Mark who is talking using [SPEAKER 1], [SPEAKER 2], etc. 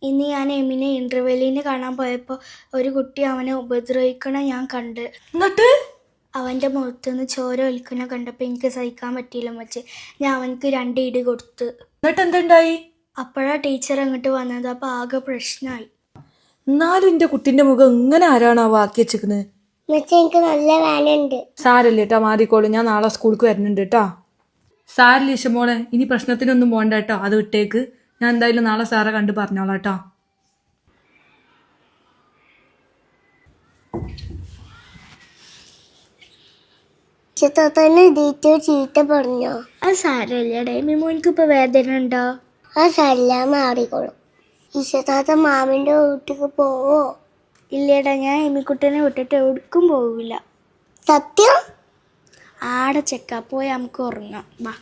[SPEAKER 1] ഇന്ന് ഞാൻ എമിനെ ഇന്റർവെല്ലിന് കാണാൻ പോയപ്പോൾ ഒരു കുട്ടി അവനെ ഉപദ്രവിക്കണ ഞാൻ കണ്ട്.
[SPEAKER 2] എന്നിട്ട്
[SPEAKER 1] അവൻ്റെ മുഖത്തുനിന്ന് ചോര ഒലിക്കണ കണ്ടപ്പോൾ എനിക്ക് സഹിക്കാൻ പറ്റിയില്ല മച്ചേ. ഞാൻ അവനക്ക് 2 ഇടി കൊടുത്ത്.
[SPEAKER 2] എന്നിട്ട് എന്തുണ്ടായി?
[SPEAKER 1] അപ്പോഴാ ടീച്ചർ അങ്ങോട്ട് വന്നത്. അപ്പോൾ ആകെ പ്രശ്നമായി.
[SPEAKER 2] എന്നാലും എന്റെ കുട്ടിന്റെ മുഖം ഇങ്ങനെ ആരാണോ ആക്കി വെച്ചിരിക്കുന്നത്?
[SPEAKER 1] എനിക്ക് നല്ല വേനുണ്ട്.
[SPEAKER 2] സാരല്ലേ കേട്ടോ, മാറിക്കോളൂ. ഞാൻ നാളെ സ്കൂൾക്ക് വരുന്നുണ്ട് കേട്ടോ. സാരില്ല ഇഷമോളെ, ഇനി പ്രശ്നത്തിനൊന്നും പോകണ്ട കേട്ടോ, അത് വിട്ടേക്ക്. ഞാൻ എന്തായാലും നാളെ സാറെ കണ്ട് പറഞ്ഞോളാം കേട്ടോ.
[SPEAKER 1] ചീത്ത പറഞ്ഞോ? അത് സാരല്ലേ മോനിക്ക് ഇപ്പൊ വേദന ഉണ്ടോ? അത് സാരില്ല, മാറിക്കോളും. ഈശത്താത്ത മാമിന്റെ വീട്ടിക്ക് പോവോ? ഇല്ലേടാ, ഞാൻ എമിക്കുട്ടനെ വിട്ടിട്ട് എവിടേക്കും പോവില്ല. സത്യം? ആടെ ചെക്ക പോയി നമുക്ക് ഉറങ്ങാം. വാ.